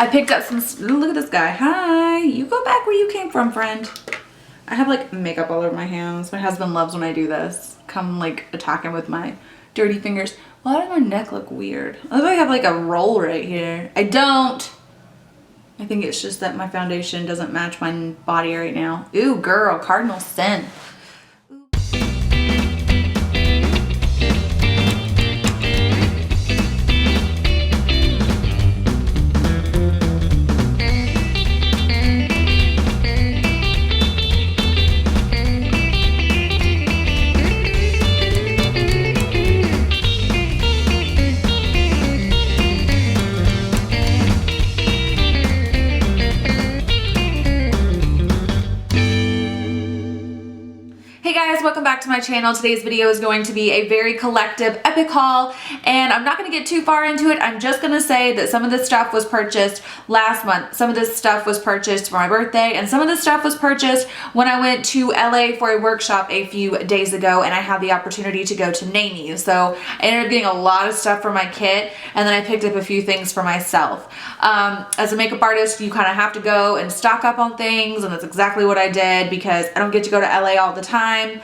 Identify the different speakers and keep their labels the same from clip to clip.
Speaker 1: I picked up some, look at this guy. Hi, you go back where you came from, friend. I have like makeup all over my hands. My husband loves when I do this. Come like attack him with my dirty fingers. Why does my neck look weird? I look like I have like a roll right here. I don't. I think it's just that my foundation doesn't match my body right now. Ooh, girl, cardinal sin. Welcome back to my channel. Today's video is going to be a very collective epic haul, and I'm not going to get too far into it. I'm just going to say that some of this stuff was purchased last month, some of this stuff was purchased for my birthday, and some of this stuff was purchased when I went to LA for a workshop a few days ago and I had the opportunity to go to Naimies. So I ended up getting a lot of stuff for my kit, and then I picked up a few things for myself. As a makeup artist, you kind of have to go and stock up on things, and that's exactly what I did because I don't get to go to LA all the time.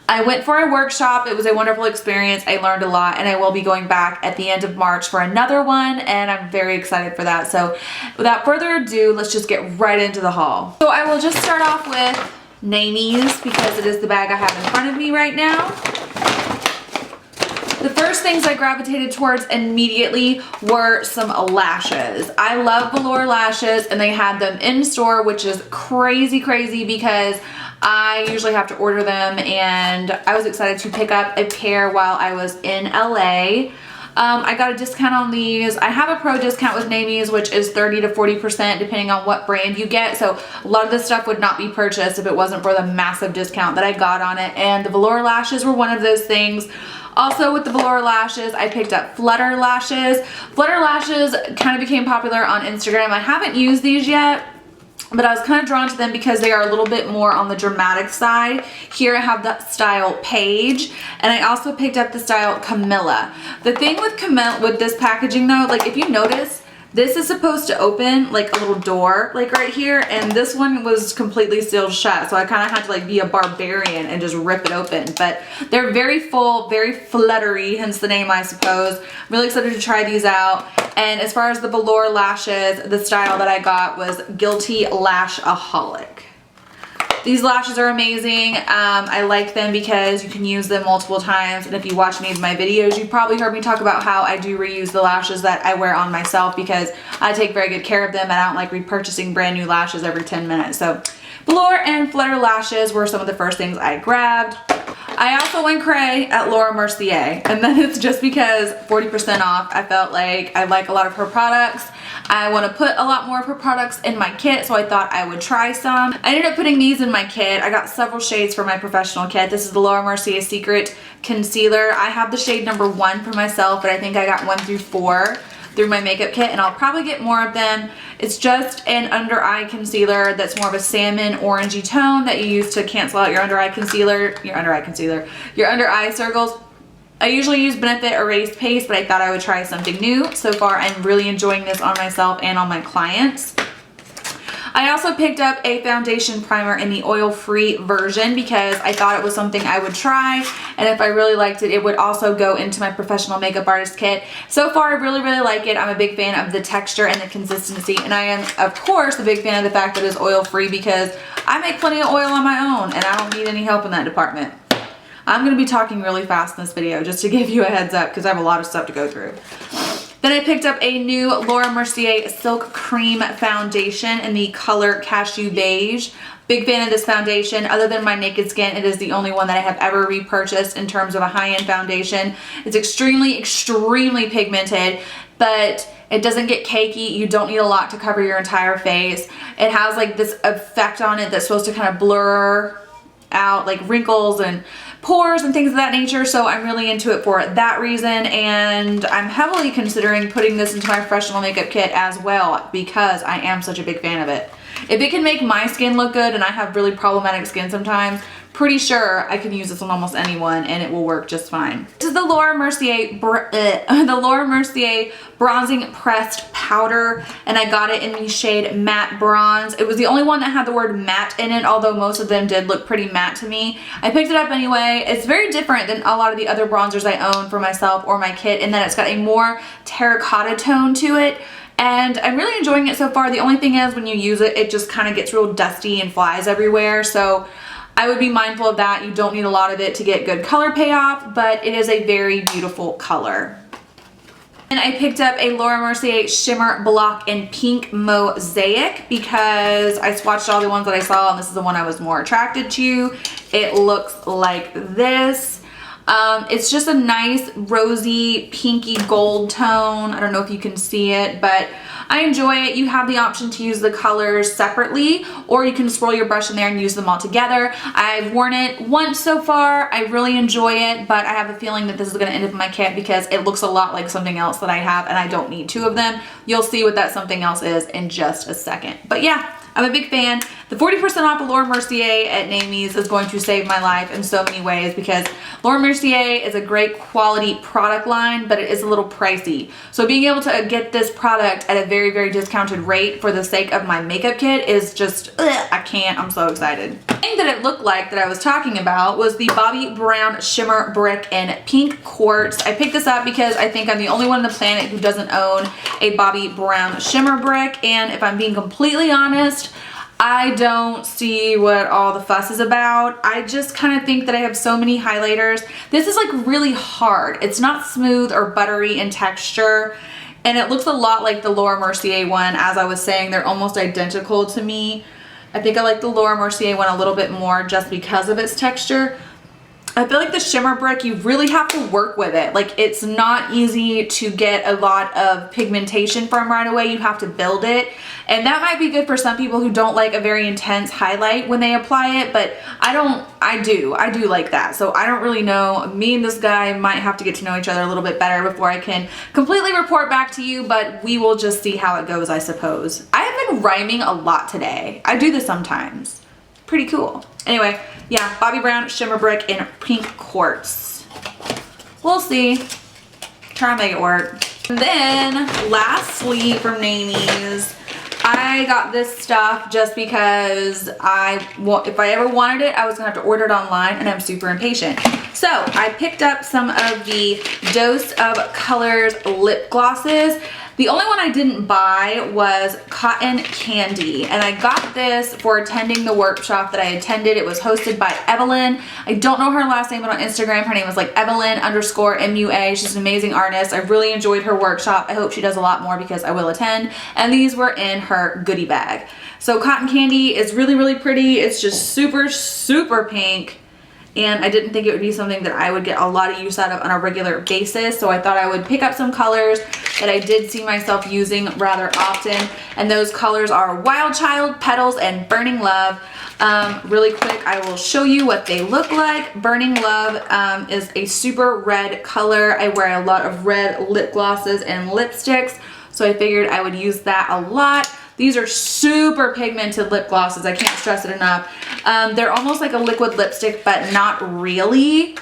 Speaker 1: I went for a workshop. It was a wonderful experience. I learned a lot, and I will be going back at the end of March for another one, and I'm very excited for that. So without further ado, let's just get right into the haul. So I will just start off with Naimies because it is the bag I have in front of me right now. The first things I gravitated towards immediately were some lashes. I love Velour lashes, and they had them in store, which is crazy because I usually have to order them, and I was excited to pick up a pair while I was in LA. I got a discount on these. I have a pro discount with Naimies, which is 30 to 40% depending on what brand you get. So a lot of this stuff would not be purchased if it wasn't for the massive discount that I got on it. And the Velour lashes were one of those things. Also with the Velour lashes, I picked up Flutter lashes. Flutter lashes kind of became popular on Instagram. I haven't used these yet, but I was kind of drawn to them because they are a little bit more on the dramatic side. Here I have the style Paige, and I also picked up the style Kamilla. The thing with Kamilla, with this packaging though, like if you notice, this is supposed to open like a little door, like right here, and this one was completely sealed shut, so I kind of had to like be a barbarian and just rip it open. But they're very full, very fluttery, hence the name I suppose. I'm really excited to try these out. And as far as the Velour lashes, the style that I got was Guilty Lash-a-holic. These lashes are amazing. I like them because you can use them multiple times, and if you watch any of my videos, you've probably heard me talk about how I do reuse the lashes that I wear on myself because I take very good care of them, and I don't like repurchasing brand new lashes every 10 minutes. So Velour and Flutter lashes were some of the first things I grabbed. I also went cray at Laura Mercier, and then it's just because 40% off. I felt like I like a lot of her products. I want to put a lot more of her products in my kit, so I thought I would try some. I ended up putting these in my kit. I got several shades for my professional kit. This is the Laura Mercier Secret Concealer. I have the shade number 1 for myself, but I think I got 1 through 4 through my makeup kit, and I'll probably get more of them. It's just an under eye concealer that's more of a salmon orangey tone that you use to cancel out your under eye circles. I usually use Benefit Erase Paste, but I thought I would try something new. So far, I'm really enjoying this on myself and on my clients. I also picked up a foundation primer in the oil-free version because I thought it was something I would try, and if I really liked it, it would also go into my professional makeup artist kit. So far, I really like it. I'm a big fan of the texture and the consistency, and I am, of course, a big fan of the fact that it's oil-free because I make plenty of oil on my own, and I don't need any help in that department. I'm going to be talking really fast in this video just to give you a heads up because I have a lot of stuff to go through. Then I picked up a new Laura Mercier Silk Cream Foundation in the color Cashiew Beige. Big fan of this foundation. Other than my Naked Skin, it is the only one that I have ever repurchased in terms of a high-end foundation. It's extremely pigmented, but it doesn't get cakey. You don't need a lot to cover your entire face. It has like this effect on it that's supposed to kind of blur out like wrinkles and pores and things of that nature, so I'm really into it for that reason, and I'm heavily considering putting this into my professional makeup kit as well because I am such a big fan of it. If it can make my skin look good, and I have really problematic skin sometimes, pretty sure I can use this on almost anyone and it will work just fine. This is the Laura Mercier, the Laura Mercier Bronzing Pressed Powder, and I got it in the shade Matte Bronze. It was the only one that had the word matte in it, although most of them did look pretty matte to me. I picked it up anyway. It's very different than a lot of the other bronzers I own for myself or my kit in that it's got a more terracotta tone to it. And I'm really enjoying it so far. The only thing is when you use it, it just kind of gets real dusty and flies everywhere. So I would be mindful of that. You don't need a lot of it to get good color payoff, but it is a very beautiful color. And I picked up a Laura Mercier Shimmer Block in Pink Mosaic because I swatched all the ones that I saw and this is the one I was more attracted to. It looks like this. It's just a nice rosy pinky gold tone. I don't know if you can see it, but I enjoy it. You have the option to use the colors separately, or you can swirl your brush in there and use them all together. I've worn it once so far. I really enjoy it, but I have a feeling that this is going to end up in my kit because it looks a lot like something else that I have and I don't need two of them. You'll see what that something else is in just a second. But yeah, I'm a big fan. The 40% off of Laura Mercier at Naimies is going to save my life in so many ways because Laura Mercier is a great quality product line, but it is a little pricey. So being able to get this product at a very, very discounted rate for the sake of my makeup kit is just, I can't, I'm so excited. The thing that it looked like that I was talking about was the Bobbi Brown Shimmer Brick in Pink Quartz. I picked this up because I think I'm the only one on the planet who doesn't own a Bobbi Brown Shimmer Brick, and if I'm being completely honest, I don't see what all the fuss is about. I just kind of think that I have so many highlighters. This is like really hard. It's not smooth or buttery in texture, and it looks a lot like the Laura Mercier one. As I was saying, they're almost identical to me. I think I like the Laura Mercier one a little bit more just because of its texture. I feel like the Shimmer Brick, you really have to work with it. Like, it's not easy to get a lot of pigmentation from right away. You have to build it. And that might be good for some people who don't like a very intense highlight when they apply it, but I do like that. So I don't really know. Me and this guy might have to get to know each other a little bit better before I can completely report back to you, but we will just see how it goes, I suppose. I have been rhyming a lot today. I do this sometimes. Pretty cool. Anyway, yeah, Bobbi Brown Shimmer Brick in Pink Quartz. We'll see. Try and make it work. And then, lastly from Naimies, I got this stuff just because if I ever wanted it, I was gonna have to order it online, and I'm super impatient. So I picked up some of the Dose of Colors lip glosses. The only one I didn't buy was Cotton Candy, and I got this for attending the workshop that I attended. It was hosted by Evelyn. I don't know her last name, but on Instagram her name was like Evelyn_MUA. She's an amazing artist. I really enjoyed her workshop. I hope she does a lot more because I will attend, and these were in her goodie bag. So Cotton Candy is really, really pretty. It's just super, super pink. And I didn't think it would be something that I would get a lot of use out of on a regular basis. So I thought I would pick up some colors that I did see myself using rather often. And those colors are Wild Child, Petals, and Burning Love. Really quick, I will show you what they look like. Burning Love is a super red color. I wear a lot of red lip glosses and lipsticks, so I figured I would use that a lot. These are super pigmented lip glosses. I can't stress it enough. They're almost like a liquid lipstick, but not really.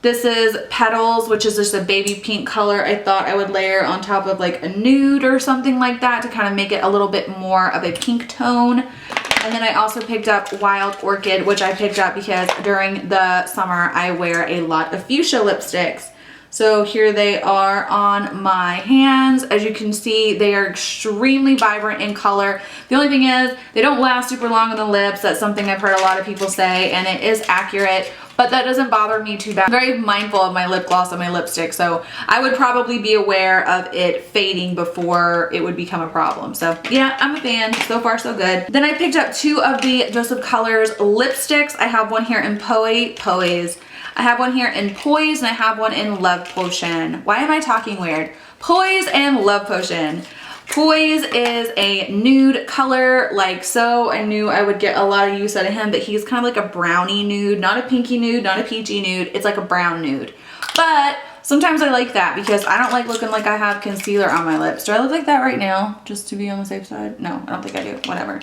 Speaker 1: This is Petals, which is just a baby pink color. I thought I would layer on top of like a nude or something like that to kind of make it a little bit more of a pink tone. And then I also picked up Wild Orchid, which I picked up because during the summer I wear a lot of fuchsia lipsticks. So here they are on my hands. As you can see, they are extremely vibrant in color. The only thing is, they don't last super long on the lips. That's something I've heard a lot of people say, and it is accurate, but that doesn't bother me too bad. I'm very mindful of my lip gloss and my lipstick, so I would probably be aware of it fading before it would become a problem. So yeah, I'm a fan. So far, so good. Then I picked up two of the Dose of Colors lipsticks. I have one here in Poise. I have one here in Poise, and I have one in Love Potion. Why am I talking weird? Poise and Love Potion. Poise is a nude color like so. I knew I would get a lot of use out of him, but he's kind of like a brownie nude, not a pinky nude, not a peachy nude. It's like a brown nude. But sometimes I like that because I don't like looking like I have concealer on my lips. Do I look like that right now? Just to be on the safe side? No, I don't think I do. Whatever.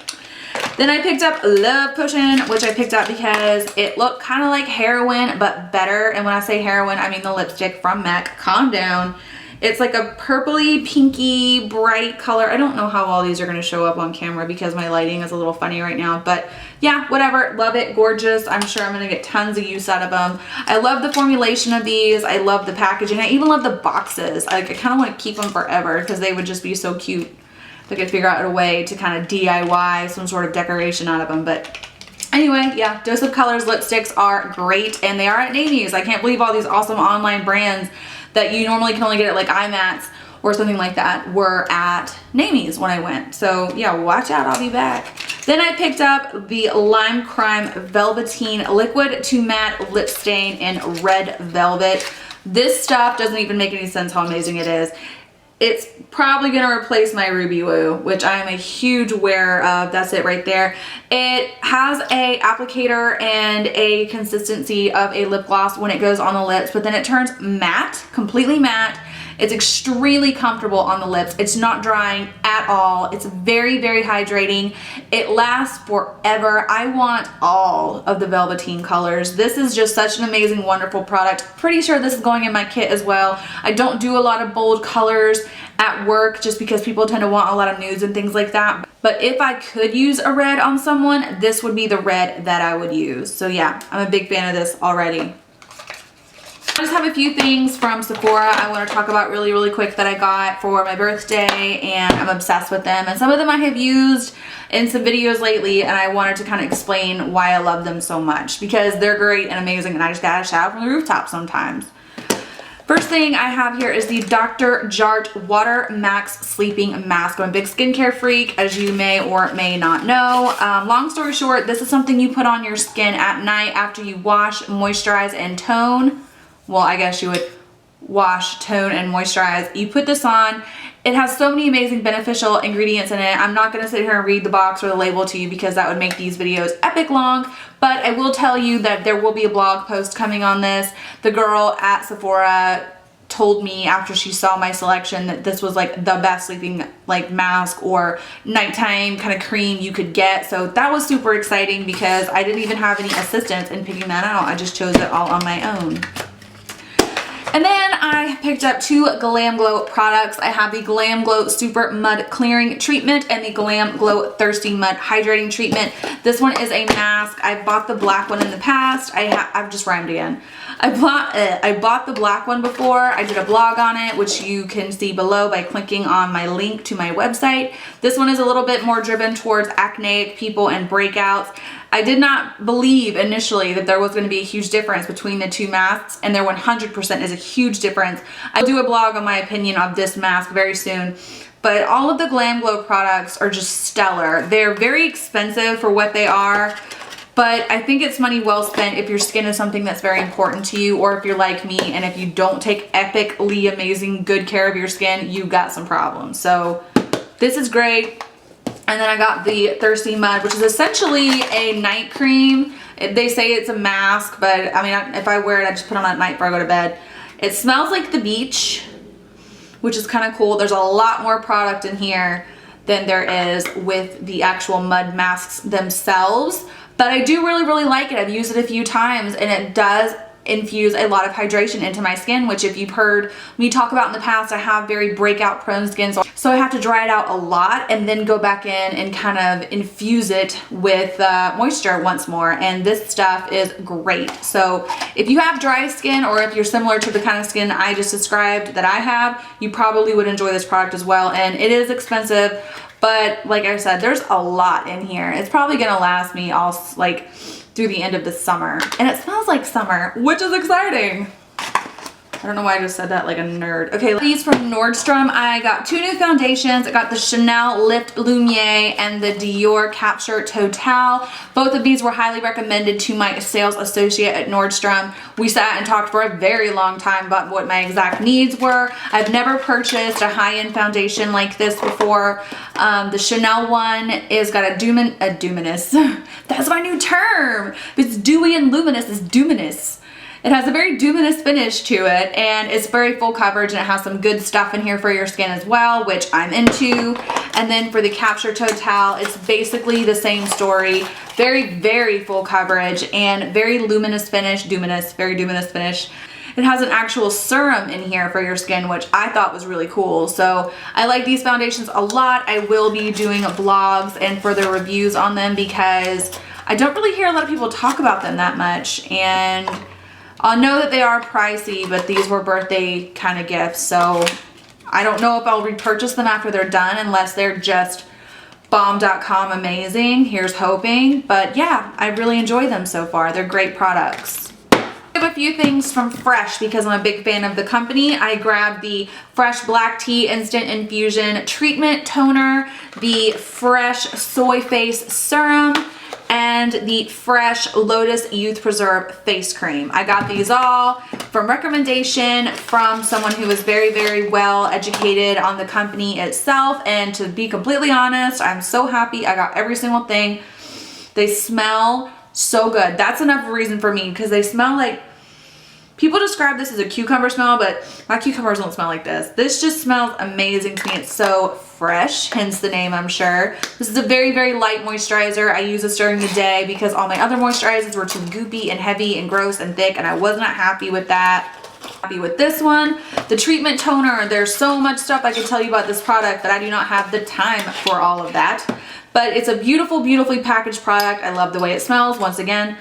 Speaker 1: Then I picked up Love Potion, which I picked up because it looked kind of like heroin, but better. And when I say heroin, I mean the lipstick from MAC. Calm down. It's like a purpley, pinky, bright color. I don't know how all these are going to show up on camera because my lighting is a little funny right now. But yeah, whatever. Love it. Gorgeous. I'm sure I'm going to get tons of use out of them. I love the formulation of these. I love the packaging. I even love the boxes. I kind of want to keep them forever because they would just be so cute. If I could figure out a way to kind of DIY some sort of decoration out of them. But anyway, yeah, Dose of Colors lipsticks are great. And they are at Naimies. I can't believe all these awesome online brands that you normally can only get at like IMATs or something like that were at Naimies when I went. So yeah, watch out, I'll be back. Then I picked up the Lime Crime Velvetine Liquid to Matte Lip Stain in Red Velvet. This stuff doesn't even make any sense how amazing it is. It's probably gonna replace my Ruby Woo, which I am a huge wearer of. That's it right there. It has a applicator and a consistency of a lip gloss when it goes on the lips, but then it turns matte, completely matte. It's extremely comfortable on the lips. It's not drying at all. It's very, very hydrating. It lasts forever. I want all of the Velvetine colors. This is just such an amazing, wonderful product. Pretty sure this is going in my kit as well. I don't do a lot of bold colors at work just because people tend to want a lot of nudes and things like that. But if I could use a red on someone, this would be the red that I would use. So yeah, I'm a big fan of this already. I just have a few things from Sephora I want to talk about really, really quick that I got for my birthday, and I'm obsessed with them. And some of them I have used in some videos lately, and I wanted to kind of explain why I love them so much because they're great and amazing, and I just gotta shout from the rooftop sometimes. First thing I have here is the Dr. Jart Water Max Sleeping Mask. I'm a big skincare freak, as you may or may not know. Long story short, this is something you put on your skin at night after you wash, moisturize, and tone. Well, I guess you would wash, tone, and moisturize. You put this on. It has so many amazing beneficial ingredients in it. I'm not going to sit here and read the box or the label to you because that would make these videos epic long, but I will tell you that there will be a blog post coming on this. The girl at Sephora told me after she saw my selection that this was like the best sleeping like mask or nighttime kind of cream you could get. So that was super exciting because I didn't even have any assistance in picking that out. I just chose it all on my own. And then I picked up two Glam Glow products. I have the Glam Glow Super Mud Clearing Treatment and the Glam Glow Thirsty Mud Hydrating Treatment. This one is a mask. I bought the black one in the past. I've just rhymed again. I bought the black one before. I did a blog on it, which you can see below by clicking on my link to my website. This one is a little bit more driven towards acneic people and breakouts. I did not believe initially that there was going to be a huge difference between the two masks, and there 100% is a huge difference. I'll do a blog on my opinion of this mask very soon, but all of the Glam Glow products are just stellar. They're very expensive for what they are, but I think it's money well spent if your skin is something that's very important to you, or if you're like me and if you don't take epically amazing good care of your skin, you've got some problems. So this is great. And then I got the Thirsty Mud, which is essentially a night cream. They say it's a mask, but I mean, if I wear it, I just put it on at night before I go to bed. It smells like the beach, which is kind of cool. There's a lot more product in here than there is with the actual mud masks themselves. But I do really, really like it. I've used it a few times, and it does infuse a lot of hydration into my skin, which if you've heard me talk about in the past, I have very breakout prone skin, so I have to dry it out a lot and then go back in and kind of infuse it with moisture once more, and this stuff is great. So if you have dry skin, or if you're similar to the kind of skin I just described that I have, you probably would enjoy this product as well. And it is expensive, but like I said, there's a lot in here. It's probably gonna last me all like through the end of the summer, and it smells like summer, which is exciting. I don't know why I just said that like a nerd. Okay, these from Nordstrom. I got two new foundations. I got the Chanel Lift Lumiere and the Dior Capture Totale. Both of these were highly recommended to my sales associate at Nordstrom. We sat and talked for a very long time about what my exact needs were. I've never purchased a high-end foundation like this before. The Chanel one is got a luminous. That's my new term. If it's dewy and luminous, it's luminous. It has a very luminous finish to it, and it's very full coverage, and it has some good stuff in here for your skin as well, which I'm into. And then for the Capture Totale, it's basically the same story. Very, very full coverage and very luminous finish, very luminous finish. It has an actual serum in here for your skin, which I thought was really cool. So I like these foundations a lot. I will be doing vlogs and further reviews on them because I don't really hear a lot of people talk about them that much. And I know that they are pricey, but these were birthday kind of gifts. So I don't know if I'll repurchase them after they're done unless they're just bomb.com amazing. Here's hoping. But yeah, I really enjoy them so far. They're great products. I have a few things from Fresh because I'm a big fan of the company. I grabbed the Fresh Black Tea Instant Infusion Treatment Toner, the Fresh Soy Face Serum, and the Fresh Lotus Youth Preserve Face Cream. I got these all from recommendation from someone who was very, very well educated on the company itself. And to be completely honest, I'm so happy I got every single thing. They smell so good. That's enough reason for me because they smell like, people describe this as a cucumber smell, but my cucumbers don't smell like this. This just smells amazing to me. It's so fresh, hence the name, I'm sure. This is a very, very light moisturizer. I use this during the day because all my other moisturizers were too goopy and heavy and gross and thick, and I was not happy with that. Happy with this one. The treatment toner, there's so much stuff I can tell you about this product, but I do not have the time for all of that. But it's a beautiful, beautifully packaged product. I love the way it smells. Once again,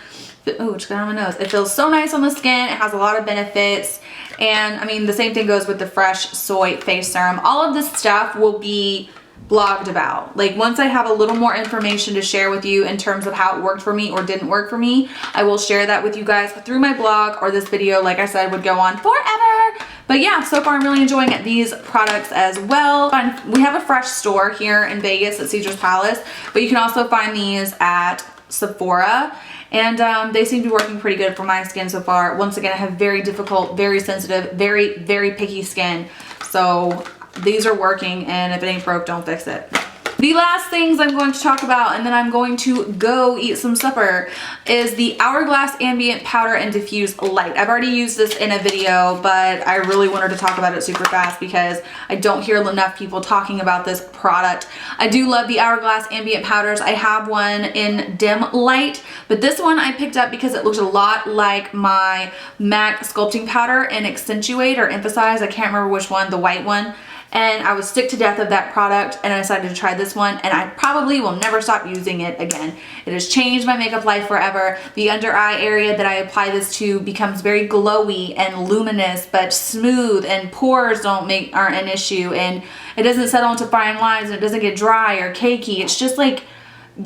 Speaker 1: oh, it's got on my nose. It feels so nice on the skin. It has a lot of benefits. And I mean, the same thing goes with the Fresh Soy Face Serum. All of this stuff will be blogged about. Like once I have a little more information to share with you in terms of how it worked for me or didn't work for me, I will share that with you guys through my blog, or this video, like I said, would go on forever. But yeah, so far I'm really enjoying these products as well. We have a Fresh store here in Vegas at Caesar's Palace, but you can also find these at Sephora. And they seem to be working pretty good for my skin so far. Once again, I have very difficult, very sensitive, very, very picky skin. So these are working, and if it ain't broke, don't fix it. The last things I'm going to talk about, and then I'm going to go eat some supper, is the Hourglass Ambient Powder and Diffuse Light. I've already used this in a video, but I really wanted to talk about it super fast because I don't hear enough people talking about this product. I do love the Hourglass Ambient Powders. I have one in dim light, but this one I picked up because it looks a lot like my MAC Sculpting Powder in Accentuate or Emphasize. I can't remember which one, the white one. And I was sick to death of that product, and I decided to try this one, and I probably will never stop using it again. It has changed my makeup life forever. The under eye area that I apply this to becomes very glowy and luminous, but smooth, and pores aren't an issue, and it doesn't settle into fine lines, and it doesn't get dry or cakey. It's just like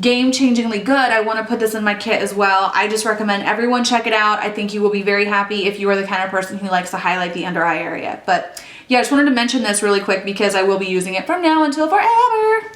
Speaker 1: game-changingly good. I want to put this in my kit as well. I just recommend everyone check it out. I think you will be very happy if you are the kind of person who likes to highlight the under eye area. But yeah, I just wanted to mention this really quick because I will be using it from now until forever.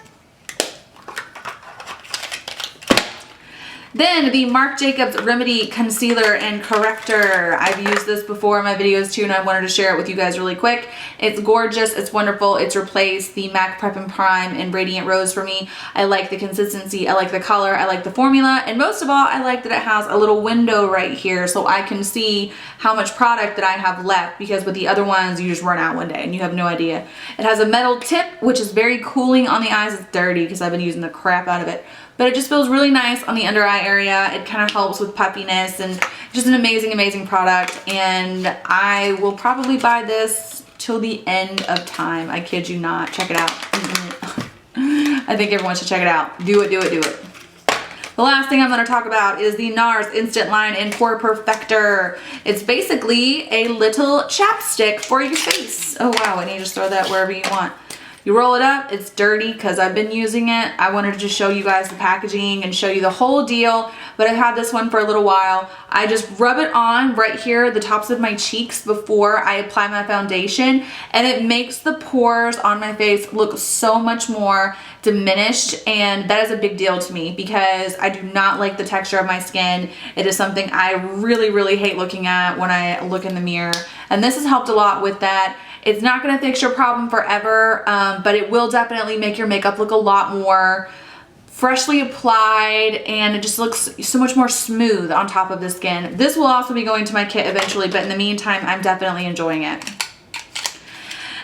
Speaker 1: Then the Marc Jacobs Remedy Concealer and Corrector. I've used this before in my videos too, and I wanted to share it with you guys really quick. It's gorgeous. It's wonderful. It's replaced the MAC Prep and Prime in Radiant Rose for me. I like the consistency. I like the color. I like the formula. And most of all, I like that it has a little window right here so I can see how much product that I have left, because with the other ones, you just run out one day and you have no idea. It has a metal tip, which is very cooling on the eyes. It's dirty because I've been using the crap out of it. But it just feels really nice on the under eye area. It kind of helps with puffiness, and just an amazing, amazing product. And I will probably buy this till the end of time. I kid you not. Check it out. I think everyone should check it out. Do it, do it, do it. The last thing I'm going to talk about is the NARS Instant Line and Pore Perfector. It's basically a little chapstick for your face. Oh wow, and you just throw that wherever you want. You roll it up. It's dirty because I've been using it. I wanted to just show you guys the packaging and show you the whole deal, but I've had this one for a little while. I just rub it on right here, the tops of my cheeks, before I apply my foundation, and it makes the pores on my face look so much more diminished, and that is a big deal to me because I do not like the texture of my skin. It is something I really, really hate looking at when I look in the mirror, and this has helped a lot with that. It's not going to fix your problem forever, but it will definitely make your makeup look a lot more freshly applied, and it just looks so much more smooth on top of the skin. This will also be going to my kit eventually, but in the meantime, I'm definitely enjoying it.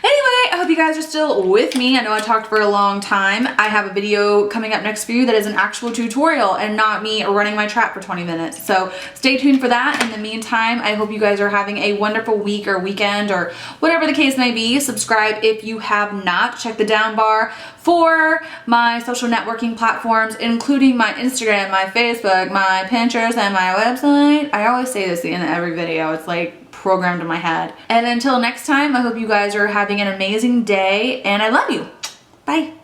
Speaker 1: Anyway, I hope you guys are still with me. I know I talked for a long time. I have a video coming up next for you that is an actual tutorial and not me running my trap for 20 minutes. So stay tuned for that. In the meantime, I hope you guys are having a wonderful week or weekend or whatever the case may be. Subscribe if you have not. Check the down bar for my social networking platforms, including my Instagram, my Facebook, my Pinterest, and my website. I always say this at the end of every video. It's like programmed in my head. And until next time, I hope you guys are having an amazing day, and I love you. Bye.